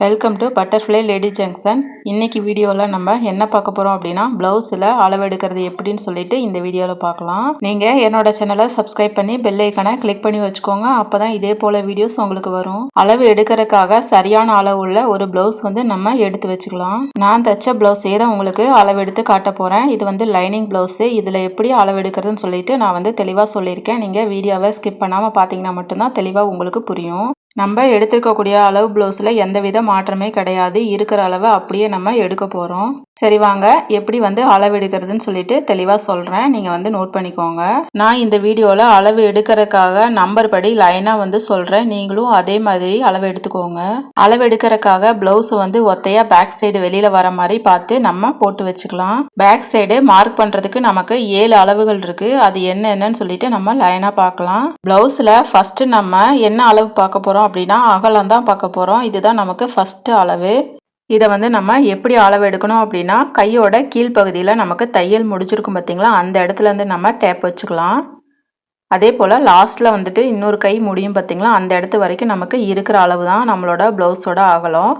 Welcome to butterfly lady junction. இன்னைக்கு வீடியோவில் நம்ம என்ன பார்க்க போகிறோம் அப்படின்னா ப்ளவுஸில் அளவு எடுக்கிறது எப்படின்னு சொல்லிட்டு இந்த வீடியோவில் பார்க்கலாம். நீங்கள் என்னோட சேனலை சப்ஸ்கிரைப் பண்ணி பெல் ஐக்கானை கிளிக் பண்ணி வச்சுக்கோங்க. அப்போ தான் இதே போல் வீடியோஸ் உங்களுக்கு வரும். அளவு எடுக்கிறதுக்காக சரியான அளவு உள்ள ஒரு ப்ளவுஸ் நம்ம எடுத்து வச்சுக்கலாம். நான் தைச்ச ப்ளவுஸே தான் உங்களுக்கு அளவு எடுத்து காட்ட போகிறேன். இது லைனிங் ப்ளவுஸு. இதில் எப்படி அளவு எடுக்கிறதுன்னு சொல்லிட்டு நான் தெளிவாக சொல்லியிருக்கேன். நீங்கள் வீடியோவை ஸ்கிப் பண்ணாமல் பார்த்தீங்கன்னா மட்டும்தான் தெளிவாக உங்களுக்கு புரியும். நம்ம எடுத்துருக்கக்கூடிய அளவு ப்ளவுஸில் எந்தவித மாற்றமே கிடையாது. இருக்கிற அளவை அப்படியே நம்ம எடுக்க போகிறோம். சரி வாங்க எப்படி அளவு எடுக்கிறதுன்னு சொல்லிட்டு தெளிவாக சொல்கிறேன். நீங்கள் நோட் பண்ணிக்கோங்க. நான் இந்த வீடியோவில் அளவு எடுக்கிறதுக்காக நம்பர் படி லைனாக சொல்கிறேன். நீங்களும் அதே மாதிரி அளவு எடுத்துக்கோங்க. அளவு எடுக்கிறதுக்காக ப்ளவுஸ் ஒத்தையாக பேக் சைடு வெளியில் வர மாதிரி பார்த்து நம்ம போட்டு வச்சுக்கலாம். பேக் சைடு மார்க் பண்ணுறதுக்கு நமக்கு 7 அளவுகள் இருக்குது. அது என்னன்னு சொல்லிட்டு நம்ம லைனாக பார்க்கலாம். ப்ளவுஸில் ஃபஸ்ட்டு நம்ம என்ன அளவு பார்க்க போகிறோம் அப்படின்னா அகலம் தான் பார்க்க போகிறோம். இதுதான் நமக்கு ஃபஸ்ட்டு அளவு. இதை நம்ம எப்படி அளவு எடுக்கணும் அப்படின்னா கையோட கீழ்ப்பகுதியில் நமக்கு தையல் முடிச்சிருக்கும் பார்த்தீங்களா, அந்த இடத்துல நம்ம டேப் வச்சுக்கலாம். அதே போல் லாஸ்ட்டில் இன்னொரு கை முடியும் பார்த்தீங்களா, அந்த இடத்து வரைக்கும் நமக்கு இருக்கிற அளவு தான் நம்மளோட ப்ளவுஸோட அகலம்.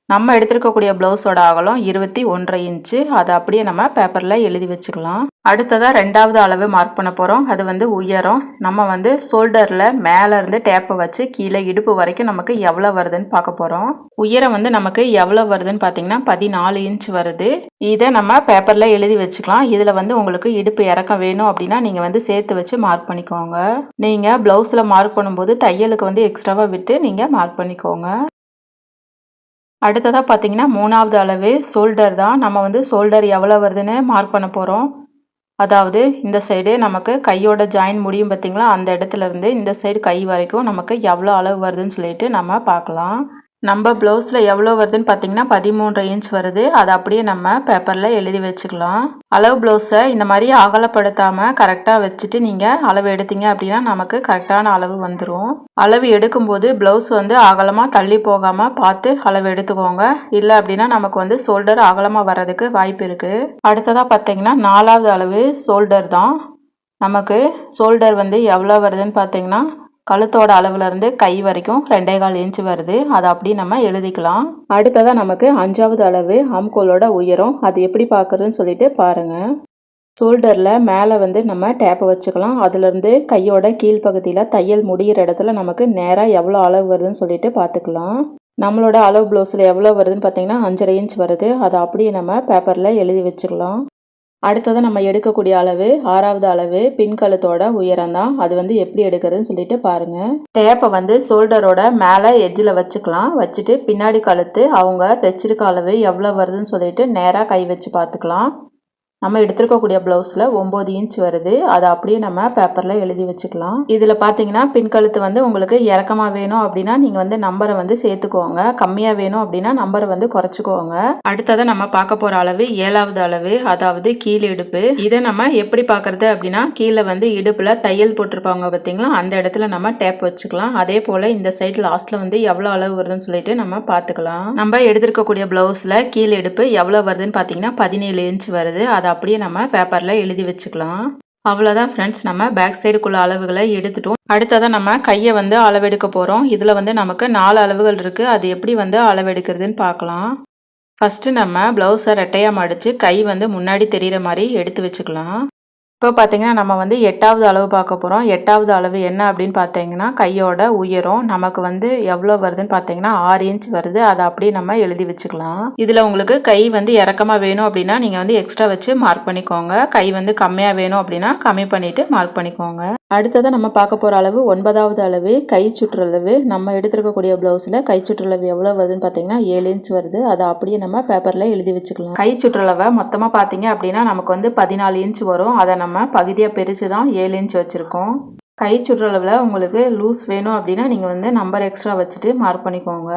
நம்ம எடுத்துருக்கக்கூடிய ப்ளவுஸோட அகலம் 21.5 இன்ச்சு. அதை அப்படியே நம்ம பேப்பரில் எழுதி வச்சுக்கலாம். அடுத்ததாக ரெண்டாவது அளவு மார்க் பண்ண போகிறோம். அது உயரம். நம்ம ஷோல்டரில் மேலேருந்து டேப்பை வச்சு கீழே இடுப்பு வரைக்கும் நமக்கு எவ்வளோ வருதுன்னு பார்க்க போகிறோம். உயரம் நமக்கு எவ்வளோ வருதுன்னு பார்த்தீங்கன்னா 14 இன்ச் வருது. இதை நம்ம பேப்பரில் எழுதி வச்சுக்கலாம். இதில் உங்களுக்கு இடுப்பு இறக்கம் வேணும் அப்படின்னா நீங்கள் சேர்த்து வச்சு மார்க் பண்ணிக்கோங்க. நீங்கள் ப்ளவுஸில் மார்க் பண்ணும்போது தையலுக்கு எக்ஸ்ட்ராவாக விட்டு நீங்கள் மார்க் பண்ணிக்கோங்க. அடுத்ததாக பார்த்தீங்கன்னா மூணாவது அளவு ஷோல்டர் தான். நம்ம ஷோல்டர் எவ்வளோ வருதுன்னு மார்க் பண்ண போகிறோம். அதாவது இந்த சைடு நமக்கு கையோட ஜாயின் முடியும் பார்த்தீங்களா, அந்த இடத்துல இருந்து இந்த சைடு கை வரைக்கும் நமக்கு எவ்வளோ அளவு வருதுன்னு சொல்லிட்டு நம்ம பார்க்கலாம். நம்ம ப்ளவுஸில் எவ்வளோ வருதுன்னு பார்த்தீங்கன்னா 13 இன்ச் வருது. அதை அப்படியே நம்ம பேப்பரில் எழுதி வச்சுக்கலாம். அளவு ப்ளவுஸை இந்த மாதிரி அகலப்படுத்தாமல் கரெக்டாக வச்சுட்டு நீங்கள் அளவு எடுத்தீங்க அப்படின்னா நமக்கு கரெக்டான அளவு வந்துடும். அளவு எடுக்கும்போது ப்ளவுஸ் அகலமாக தள்ளி போகாமல் பார்த்து அளவு எடுத்துக்கோங்க. இல்லை அப்படின்னா நமக்கு ஷோல்டர் அகலமாக வர்றதுக்கு வாய்ப்பு இருக்குது. அடுத்ததாக பார்த்தீங்கன்னா 4வது அளவு ஷோல்டர் தான். நமக்கு ஷோல்டர் எவ்வளோ வருதுன்னு பார்த்தீங்கன்னா கழுத்தோட அளவுலேருந்து கை வரைக்கும் 2.25 இன்ச் வருது. அதை அப்படி நம்ம எழுதிக்கலாம். அடுத்ததாக நமக்கு 5வது அளவு ஆம்கோலோட உயரம். அது எப்படி பார்க்குறதுன்னு சொல்லிட்டு பாருங்கள். ஷோல்டரில் மேலே நம்ம டேப்பை வச்சுக்கலாம். அதுலேருந்து கையோட கீழ்ப்பகுதியில் தையல் முடிகிற இடத்துல நமக்கு நேராக எவ்வளோ அளவு வருதுன்னு சொல்லிட்டு பார்த்துக்கலாம். நம்மளோட அளவு ப்ளவுஸில் எவ்வளோ வருதுன்னு பார்த்தீங்கன்னா 5.5 இன்ச் வருது. அதை அப்படியே நம்ம பேப்பரில் எழுதி வச்சுக்கலாம். அடுத்ததாக நம்ம எடுக்கக்கூடிய அளவு 6வது அளவு பின்கழுத்தோட உயரம் தான். அது எப்படி எடுக்கிறதுன்னு சொல்லிட்டு பாருங்கள். டேப்பை ஷோல்டரோட மேலே எட்ஜில் வச்சுக்கலாம். வச்சுட்டு பின்னாடி கழுத்து அவங்க தைச்சிருக்க அளவு எவ்வளோ வருதுன்னு சொல்லிட்டு நேராக கை வச்சு பார்த்துக்கலாம். நம்ம எடுத்துருக்கக்கூடிய ப்ளவுஸில் 9 இன்ச் வருது. அதை அப்படியே நம்ம பேப்பரில் எழுதி வச்சுக்கலாம். இதில் பார்த்தீங்கன்னா பின்கழுத்து உங்களுக்கு இறக்கமாக வேணும் அப்படின்னா நீங்கள் நம்பரை சேர்த்துக்கோங்க. கம்மியாக வேணும் அப்படின்னா நம்பரை குறைச்சிக்கோங்க. அடுத்ததை நம்ம பார்க்க போகிற அளவு 7வது அளவு, அதாவது கீழ் இடுப்பு. இதை நம்ம எப்படி பார்க்குறது அப்படின்னா கீழே இடுப்பில் தையல் போட்டிருப்பாங்க பார்த்தீங்களா, அந்த இடத்துல நம்ம டேப் வச்சுக்கலாம். அதே போல் இந்த சைடு லாஸ்ட்டில் எவ்வளோ அளவு வருதுன்னு சொல்லிட்டு நம்ம பார்த்துக்கலாம். நம்ம எடுத்துருக்கக்கூடிய ப்ளவுஸில் கீழ் இடுப்பு எவ்வளோ வருதுன்னு பார்த்தீங்கன்னா 17 இன்ச் வருது. அதை அப்படியே நம்ம பேப்பரில் எழுதி வச்சுக்கலாம். அவ்வளோதான் ஃப்ரெண்ட்ஸ், நம்ம பேக் சைடுக்குள்ள அளவுகளை எடுத்துட்டோம். அடுத்ததான் நம்ம கையை அளவெடுக்க போகிறோம். இதில் நமக்கு 4 அளவுகள் இருக்குது. அது எப்படி அளவெடுக்கிறதுன்னு பார்க்கலாம். ஃபஸ்ட்டு நம்ம ப்ளவுஸை ரெட்டையாக மடித்து கை முன்னாடி தெரிகிற மாதிரி எடுத்து வச்சுக்கலாம். இப்போ பார்த்தீங்கன்னா நம்ம 8வது அளவு பார்க்க போகிறோம். 8வது அளவு என்ன அப்படின்னு பார்த்தீங்கன்னா கையோட உயரம் நமக்கு எவ்வளோ வருதுன்னு பார்த்தீங்கன்னா 6 இன்ச் வருது. அதை அப்படியே நம்ம எழுதி வச்சுக்கலாம். இதில் உங்களுக்கு கை இறக்கமாக வேணும் அப்படின்னா நீங்கள் எக்ஸ்ட்ரா வச்சு மார்க் பண்ணிக்கோங்க. கை கம்மியாக வேணும் அப்படின்னா கம்மி பண்ணிவிட்டு மார்க் பண்ணிக்கோங்க. அடுத்ததாக நம்ம பார்க்க போகிற அளவு 9வது அளவு கை சுற்றளவு. நம்ம எடுத்துருக்கக்கூடிய ப்ளவுஸில் கை சுற்றளவு எவ்வளோ வருதுன்னு பார்த்தீங்கன்னா 7 இன்ச் வருது. அதை அப்படியே நம்ம பேப்பரில் எழுதி வச்சுக்கலாம். கை சுற்றளவை மொத்தமாக பார்த்தீங்க அப்படின்னா நமக்கு 14 இன்ச் வரும். அதை நம்ம பகுதியாக பிரித்து தான் 7 இன்ச் வச்சுருக்கோம். கை சுற்றளவில் உங்களுக்கு லூஸ் வேணும் அப்படின்னா நீங்கள் நம்பர் எக்ஸ்ட்ரா வச்சுட்டு மார்க் பண்ணிக்கோங்க.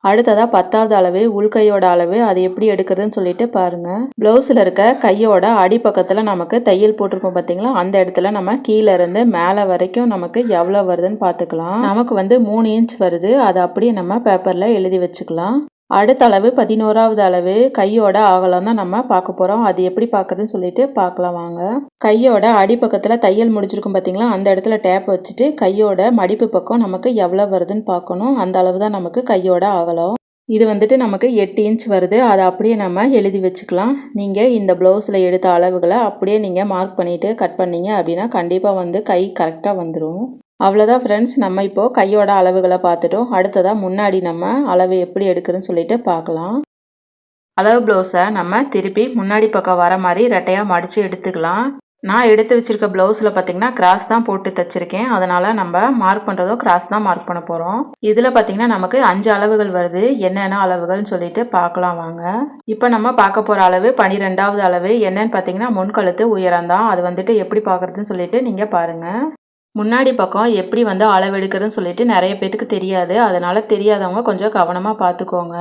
அடுத்ததாக 10வது அளவு உள்கையோட அளவு. அது எப்படி எடுக்கிறதுன்னு சொல்லிட்டு பாருங்கள். ப்ளவுஸில் இருக்க கையோட அடிப்பக்கத்தில் நமக்கு தையல் போட்டிருக்கோம் பார்த்தீங்களா, அந்த இடத்துல நம்ம கீழே இருந்து மேலே வரைக்கும் நமக்கு எவ்வளோ வருதுன்னு பார்த்துக்கலாம். நமக்கு 3 இன்ச் வருது. அதை அப்படியே நம்ம பேப்பரில் எழுதி வச்சுக்கலாம். அடுத்த அளவு 11வது அளவு கையோட அகலம் தான் நம்ம பார்க்க போகிறோம். அது எப்படி பார்க்குறதுன்னு சொல்லிட்டு பார்க்கலாம் வாங்க. கையோட அடிப்பக்கத்தில் தையல் முடிச்சிருக்கும் பார்த்தீங்களா, அந்த இடத்துல டேப் வச்சுட்டு கையோட மடிப்பு பக்கம் நமக்கு எவ்வளோ வருதுன்னு பார்க்கணும். அந்த அளவு தான் நமக்கு கையோட அகலம். இது வந்துட்டு நமக்கு 8 இன்ச் வருது. அதை அப்படியே நம்ம எழுதி வச்சுக்கலாம். நீங்கள் இந்த ப்ளவுஸில் எடுத்த அளவுகளை அப்படியே நீங்கள் மார்க் பண்ணிவிட்டு கட் பண்ணீங்க அப்படின்னா கண்டிப்பாக வந்து கை கரெக்டாக வந்துடும். அவ்வளோதான் ஃப்ரெண்ட்ஸ், நம்ம இப்போது கையோட அளவுகளை பார்த்துட்டோம். அடுத்ததாக முன்னாடி நம்ம அளவு எப்படி எடுக்கிறதுன்னு சொல்லிட்டு பார்க்கலாம். அளவு ப்ளவுஸை நம்ம திருப்பி முன்னாடி பக்கம் வர மாதிரி ரெட்டையாக மடித்து எடுத்துக்கலாம். நான் எடுத்து வச்சுருக்க ப்ளவுஸில் பார்த்திங்கன்னா கிராஸ் தான் போட்டு தைச்சிருக்கேன். அதனால் நம்ம மார்க் பண்ணுறதும் கிராஸ் தான் மார்க் பண்ண போகிறோம். இதில் பார்த்திங்கன்னா நமக்கு 5 அளவுகள் வருது. என்னென்ன அளவுகள்னு சொல்லிட்டு பார்க்கலாம் வாங்க. இப்போ நம்ம பார்க்க போகிற அளவு 12வது அளவு. என்னன்னு பார்த்திங்கன்னா முன்கழுத்து உயரம் தான். அது வந்துட்டு எப்படி பார்க்குறதுன்னு சொல்லிட்டு நீங்கள் பாருங்கள். முன்னாடி பக்கம் எப்படி வந்து அளவெடுக்கிறதுன்னு சொல்லிட்டு நிறைய பேத்துக்கு தெரியாது. அதனால் தெரியாதவங்க கொஞ்சம் கவனமாக பார்த்துக்கோங்க.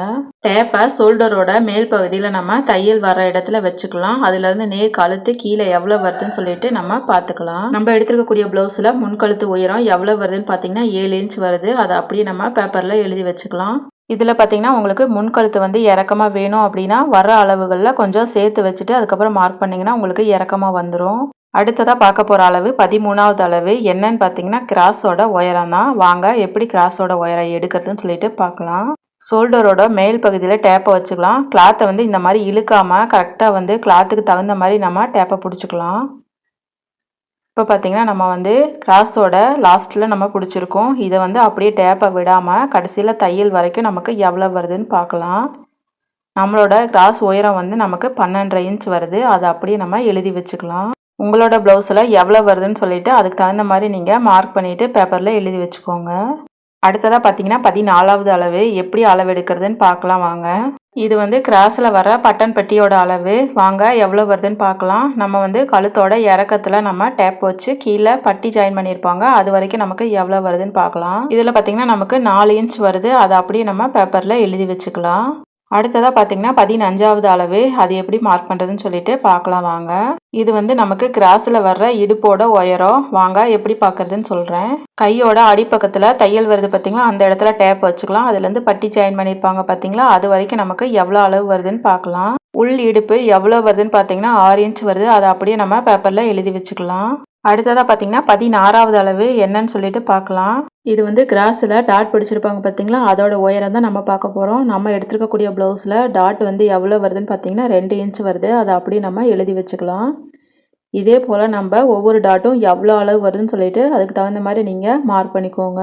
டேப்பை ஷோல்டரோட மேல் பகுதியில் நம்ம தையல் வர இடத்துல வச்சுக்கலாம். அதுலேருந்து நேர் கழுத்து கீழே எவ்வளோ வருதுன்னு சொல்லிட்டு நம்ம பார்த்துக்கலாம். நம்ம எடுத்துருக்கக்கூடிய ப்ளவுஸில் முன்கழுத்து உயரம் எவ்வளோ வருதுன்னு பார்த்தீங்கன்னா 7 இன்ச் வருது. அதை அப்படியே நம்ம பேப்பரில் எழுதி வச்சுக்கலாம். இதில் பார்த்திங்கன்னா உங்களுக்கு முன்கழுத்து வந்து இறக்கமாக வேணும் அப்படின்னா வர அளவுகளில் கொஞ்சம் சேர்த்து வச்சுட்டு அதுக்கப்புறம் மார்க் பண்ணிங்கன்னா உங்களுக்கு இறக்கமாக வந்துடும். அடுத்ததாக பார்க்க போகிற அளவு 13வது அளவு. என்னன்னு பார்த்தீங்கன்னா கிராஸோட உயரம் தான். வாங்க எப்படி கிராஸோட உயரம் எடுக்கிறதுன்னு சொல்லிட்டு பார்க்கலாம். ஷோல்டரோட மேல் பகுதியில் டேப்பை வச்சுக்கலாம். கிளாத்தை வந்து இந்த மாதிரி இழுக்காமல் கரெக்டாக வந்து கிளாத்துக்கு தகுந்த மாதிரி நம்ம டேப்பை பிடிச்சிக்கலாம். இப்போ பார்த்திங்கன்னா நம்ம வந்து கிராஸோட லாஸ்ட்டில் நம்ம பிடிச்சிருக்கோம். இதை வந்து அப்படியே டேப்பை விடாமல் கடைசியில் தையல் வரைக்கும் நமக்கு எவ்வளோ வருதுன்னு பார்க்கலாம். நம்மளோட கிராஸ் உயரம் வந்து நமக்கு 12.5 இன்ச் வருது. அதை அப்படியே நம்ம எழுதி வச்சுக்கலாம். உங்களோட ப்ளவுஸில் எவ்வளோ வருதுன்னு சொல்லிவிட்டு அதுக்கு தகுந்த மாதிரி நீங்கள் மார்க் பண்ணிவிட்டு பேப்பரில் எழுதி வச்சுக்கோங்க. அடுத்ததாக பார்த்தீங்கன்னா 14வது அளவு. எப்படி அளவு எடுக்கிறதுன்னு பார்க்கலாம் வாங்க. இது வந்து கிராஸில் வர பட்டன் பட்டியோட அளவு. வாங்க எவ்வளோ வருதுன்னு பார்க்கலாம். நம்ம வந்து கழுத்தோட இறக்கத்தில் நம்ம டேப் வச்சு கீழே பட்டி ஜாயின் பண்ணியிருப்பாங்க. அது வரைக்கும் நமக்கு எவ்வளோ வருதுன்னு பார்க்கலாம். இதில் பார்த்திங்கன்னா நமக்கு 4 இன்ச் வருது. அதை அப்படியே நம்ம பேப்பரில் எழுதி வச்சுக்கலாம். அடுத்ததாக பார்த்திங்கன்னா 15வது அளவு. அது எப்படி மார்க் பண்ணுறதுன்னு சொல்லிட்டு பார்க்கலாம் வாங்க. இது வந்து நமக்கு கிராஸில் வர்ற இடுப்போட உயரம். வாங்க எப்படி பார்க்குறதுன்னு சொல்கிறேன். கையோட அடிப்பக்கத்தில் தையல் வருது பார்த்திங்களா, அந்த இடத்துல டேப் வச்சுக்கலாம். அதுலேருந்து பட்டி ஜாயின் பண்ணியிருப்பாங்க பார்த்திங்களா, அது வரைக்கும் நமக்கு எவ்வளோ அளவு வருதுன்னு பார்க்கலாம். உள் இடுப்பு எவ்வளோ வருதுன்னு பார்த்தீங்கன்னா 6 இன்ச் வருது. அதை அப்படியே நம்ம பேப்பரில் எழுதி வச்சுக்கலாம். அடுத்ததாக பார்த்தீங்கன்னா 16வது அளவு என்னன்னு சொல்லிட்டு பார்க்கலாம். இது வந்து கிராஸில் டாட் பிடிச்சிருப்பாங்க பார்த்தீங்களா, அதோட உயரம் தான் நம்ம பார்க்க போகிறோம். நம்ம எடுத்துருக்கக்கூடிய ப்ளவுஸில் டாட் வந்து எவ்வளோ வருதுன்னு பார்த்தீங்கன்னா 2 இன்ச் வருது. அதை அப்படியே நம்ம எழுதி வச்சுக்கலாம். இதே போல் நம்ம ஒவ்வொரு டாட்டும் எவ்வளோ அளவு வருதுன்னு சொல்லிட்டு அதுக்கு தகுந்த மாதிரி நீங்கள் மார்க் பண்ணிக்கோங்க.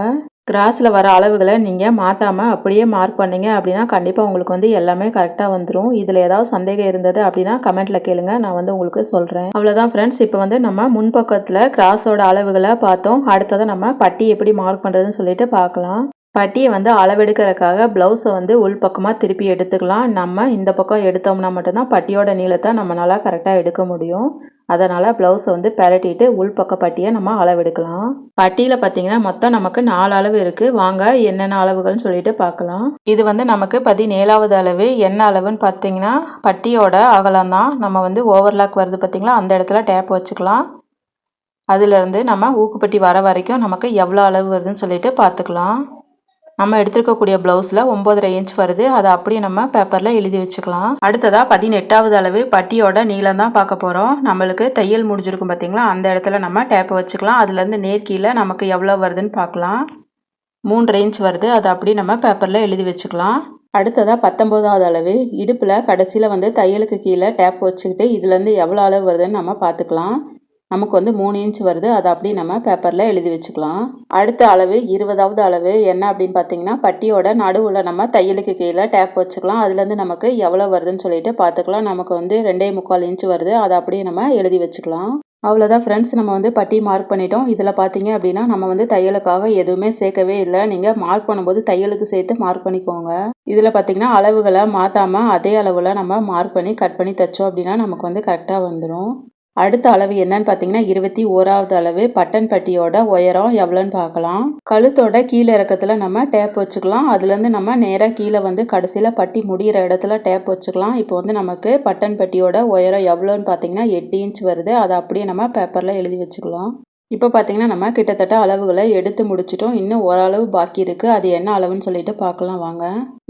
கிராஸில் வர அளவுகளை நீங்கள் மாற்றாமல் அப்படியே மார்க் பண்ணிங்க அப்படின்னா கண்டிப்பாக உங்களுக்கு வந்து எல்லாமே கரெக்டாக வந்துடும். இதில் ஏதாவது சந்தேகம் இருந்தது அப்படின்னா கமெண்ட்டில் கேளுங்க, நான் வந்து உங்களுக்கு சொல்கிறேன். அவ்வளோதான் ஃப்ரெண்ட்ஸ், இப்போ வந்து நம்ம முன்பக்கத்தில் கிராஸோட அளவுகளை பார்த்தோம். அடுத்ததை நம்ம பட்டி எப்படி மார்க் பண்ணுறதுன்னு சொல்லிட்டு பார்க்கலாம். பட்டியை வந்து அளவெடுக்கிறதுக்காக ப்ளவுஸை வந்து உள் பக்கமாக திருப்பி எடுத்துக்கலாம். நம்ம இந்த பக்கம் எடுத்தோம்னா மட்டும்தான் பட்டியோட நீளத்தை நம்மளால் கரெக்டாக எடுக்க முடியும். அதனால் ப்ளவுஸை வந்து பெரட்டிட்டு உள் பக்க பட்டியை நம்ம அளவெடுக்கலாம். பட்டியில் பார்த்தீங்கன்னா மொத்தம் நமக்கு 4 அளவு இருக்குது. வாங்க என்னென்ன அளவுகள்னு சொல்லிட்டு பார்க்கலாம். இது வந்து நமக்கு 17வது அளவு. என்ன அளவுன்னு பார்த்தீங்கன்னா பட்டியோட அகலம் தான். நம்ம வந்து ஓவர்லாக் வருது பார்த்தீங்களா, அந்த இடத்துல டேப் வச்சுக்கலாம். அதுலேருந்து நம்ம ஊக்குப்பட்டி வர வரைக்கும் நமக்கு எவ்வளோ அளவு வருதுன்னு சொல்லிட்டு பார்த்துக்கலாம். நம்ம எடுத்துருக்கக்கூடிய ப்ளவுஸில் 9.5 இன்ச் வருது. அதை அப்படியே நம்ம பேப்பரில் எழுதி வச்சுக்கலாம். அடுத்ததாக 18வது அளவு. பட்டியோட நீளம் தான் பார்க்க போகிறோம். நம்மளுக்கு தையல் முடிஞ்சிருக்கும் பார்த்தீங்களா, அந்த இடத்துல நம்ம டேப்பை வச்சுக்கலாம். அதுலேருந்து நேர்கீழே நமக்கு எவ்வளோ வருதுன்னு பார்க்கலாம். 3.5 இன்ச் வருது. அதை அப்படியே நம்ம பேப்பரில் எழுதி வச்சுக்கலாம். அடுத்ததாக 19வது அளவு. இடுப்பில் கடைசியில் வந்து தையலுக்கு கீழே டேப் வச்சுக்கிட்டு இதுலேருந்து எவ்வளோ அளவு வருதுன்னு நம்ம பார்த்துக்கலாம். நமக்கு வந்து 3 இன்ச் வருது. அதை அப்படியே நம்ம பேப்பரில் எழுதி வச்சுக்கலாம். அடுத்த அளவு 20வது அளவு. என்ன அப்படின்னு பார்த்தீங்கன்னா பட்டியோட நடுவில் நம்ம தையலுக்கு கீழே டேப் வச்சுக்கலாம். அதுலேருந்து நமக்கு எவ்வளோ வருதுன்னு சொல்லிட்டு பார்த்துக்கலாம். நமக்கு வந்து 2.25 இன்ச் வருது. அதை அப்படியே நம்ம எழுதி வச்சுக்கலாம். அவ்வளோதான் ஃப்ரெண்ட்ஸ், நம்ம வந்து பட்டி மார்க் பண்ணிட்டோம். இதில் பார்த்தீங்க அப்படின்னா நம்ம வந்து தையலுக்காக எதுவுமே சேர்க்கவே இல்லை. நீங்கள் மார்க் பண்ணும்போது தையலுக்கு சேர்த்து மார்க் பண்ணிக்கோங்க. இதில் பார்த்தீங்கன்னா அளவுகளை மாற்றாமல் அதே அளவில் நம்ம மார்க் பண்ணி கட் பண்ணி தைச்சோம் அப்படின்னா நமக்கு வந்து கரெக்டாக வந்துடும். அடுத்த அளவு என்னன்னு பார்த்தீங்கன்னா 21வது அளவு. பட்டன் பட்டியோட உயரம் எவ்வளோன்னு பார்க்கலாம். கழுத்தோட கீழே இறக்கத்தில் நம்ம டேப் வச்சுக்கலாம். அதுலேருந்து நம்ம நேராக கீழே வந்து கடைசியில் பட்டி முடிகிற இடத்துல டேப் வச்சுக்கலாம். இப்போ வந்து நமக்கு பட்டன் பட்டியோட உயரம் எவ்வளோன்னு பார்த்தீங்கன்னா 8 இன்ச் வருது. அதை அப்படியே நம்ம பேப்பரில் எழுதி வச்சுக்கலாம். இப்போ பார்த்தீங்கன்னா நம்ம கிட்டத்தட்ட அளவுகளை எடுத்து முடிச்சிட்டோம். இன்னும் ஓரளவு பாக்கி இருக்குது. அது என்ன அளவுன்னு சொல்லிட்டு பார்க்கலாம் வாங்க.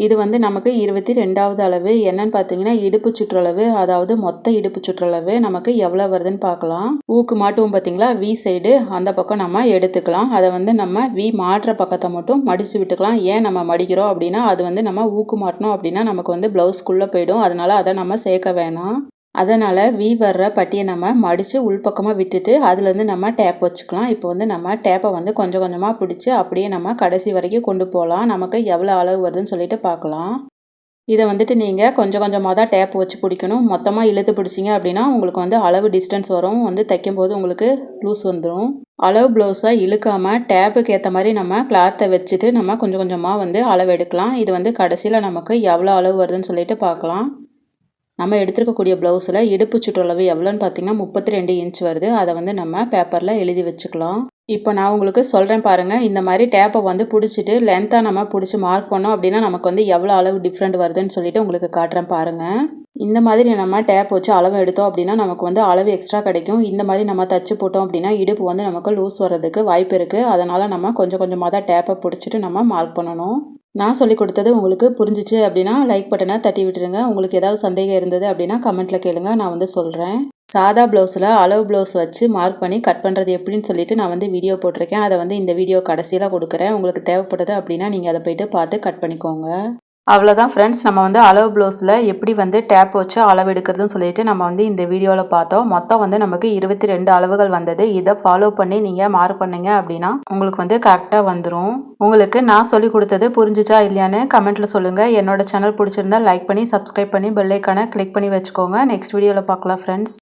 இது வந்து நமக்கு 22வது அளவு. என்னன்னு பார்த்தீங்கன்னா இடுப்பு சுற்றளவு, அதாவது மொத்த இடுப்பு சுற்றளவு நமக்கு எவ்வளோ வருதுன்னு பார்க்கலாம். ஊக்கு மாட்டுவோம் பார்த்தீங்களா, வி சைடு அந்த பக்கம் நம்ம எடுத்துக்கலாம். அதை வந்து நம்ம வி மாட்டுற பக்கத்தை மட்டும் மடித்து விட்டுக்கலாம். ஏன் நம்ம மடிக்கிறோம் அப்படின்னா அது வந்து நம்ம ஊக்கு மாட்டணும் அப்படின்னா நமக்கு வந்து ப்ளவுஸ்க்குள்ளே போயிடும். அதனால அதை நம்ம சேர்க்க வேணாம். அதனால் வி வர்ற பட்டியை நம்ம மடித்து உள்பக்கமாக விட்டுட்டு அதுலேருந்து நம்ம டேப் வச்சுக்கலாம். இப்போ வந்து நம்ம டேப்பை வந்து கொஞ்சம் கொஞ்சமாக பிடிச்சி அப்படியே நம்ம கடைசி வரைக்கும் கொண்டு போகலாம். நமக்கு எவ்வளோ அளவு வருதுன்னு சொல்லிட்டு பார்க்கலாம். இதை வந்துட்டு நீங்கள் கொஞ்சம் கொஞ்சமாக தான் டேப் வச்சு பிடிக்கணும். மொத்தமாக இழுத்து பிடிச்சிங்க அப்படின்னா உங்களுக்கு வந்து அளவு டிஸ்டன்ஸ் வரும். வந்து தைக்கும்போது உங்களுக்கு லூஸ் வந்துடும். அளவு ப்ளவுஸை இழுக்காமல் டேப்புக்கு ஏற்ற மாதிரி நம்ம கிளாத்தை வச்சுட்டு நம்ம கொஞ்சம் கொஞ்சமாக வந்து அளவு எடுக்கலாம். இது வந்து கடைசியில் நமக்கு எவ்வளோ அளவு வருதுன்னு சொல்லிட்டு பார்க்கலாம். நம்ம எடுத்துருக்கக்கூடிய ப்ளவுஸில் இடுப்பு சுற்றளவு எவ்வளோன்னு பார்த்தீங்கன்னா 32 இன்ச் வருது. அதை வந்து நம்ம பேப்பரில் எழுதி வச்சுக்கலாம். இப்போ நான் உங்களுக்கு சொல்கிறேன் பாருங்கள். இந்த மாதிரி டேப்பை வந்து பிடிச்சிட்டு லென்த்தாக நம்ம பிடிச்சி மார்க் பண்ணோம் அப்படின்னா நமக்கு வந்து எவ்வளோ அளவு டிஃப்ரெண்ட் வருதுன்னு சொல்லிட்டு உங்களுக்கு காட்டுறேன் பாருங்கள். இந்த மாதிரி நம்ம டேப் வச்சு அளவு எடுத்தோம் அப்படின்னா நமக்கு வந்து அளவு எக்ஸ்ட்ரா கிடைக்கும். இந்த மாதிரி நம்ம தச்சு போட்டோம் அப்படின்னா இடுப்பு வந்து நமக்கு லூஸ் வர்றதுக்கு வாய்ப்பு இருக்குது. அதனால் நம்ம கொஞ்சம் கொஞ்சமாக தான் டேப்பை பிடிச்சிட்டு நம்ம மார்க் பண்ணணும். நான் சொல்லிக் கொடுத்தது உங்களுக்கு புரிஞ்சிச்சு அப்படின்னா லைக் பட்டனை தட்டி விட்டுருங்க. உங்களுக்கு ஏதாவது சந்தேகம் இருந்தது அப்படின்னா கமெண்ட்டில் கேளுங்க, நான் வந்து சொல்கிறேன். சாதா ப்ளவுஸில் அளவு ப்ளவுஸ் வச்சு மார்க் பண்ணி கட் பண்ணுறது எப்படின்னு சொல்லிட்டு நான் வந்து வீடியோ போட்டிருக்கேன். அதை வந்து இந்த வீடியோ கடைசியில் கொடுக்குறேன். உங்களுக்கு தேவைப்படுது அப்படின்னா நீங்கள் அதை போய்ட்டு பார்த்து கட் பண்ணிக்கோங்க. அவ்வளோதான் ஃப்ரெண்ட்ஸ், நம்ம வந்து அளவு ப்ளவுஸில் எப்படி வந்து டேப் வச்சு அளவு எடுக்கிறதுன்னு சொல்லிட்டு நம்ம வந்து இந்த வீடியோவில் பார்த்தோம். மொத்தம் வந்து நமக்கு 22 அளவுகள் வந்தது. இதை ஃபாலோ பண்ணி நீங்கள் மார்க் பண்ணீங்க அப்படின்னா உங்களுக்கு வந்து கரெக்டாக வந்துடும். உங்களுக்கு நான் சொல்லி கொடுத்தது புரிஞ்சிச்சா இல்லையான்னு கமெண்ட்டில் சொல்லுங்கள். என்னோட சேனல் பிடிச்சிருந்தா லைக் பண்ணி சப்ஸ்கிரைப் பண்ணி பெல் ஐக்கானை கிளிக் பண்ணி வச்சுக்கோங்க. நெக்ஸ்ட் வீடியோவில் பார்க்கலாம் ஃப்ரெண்ட்ஸ்.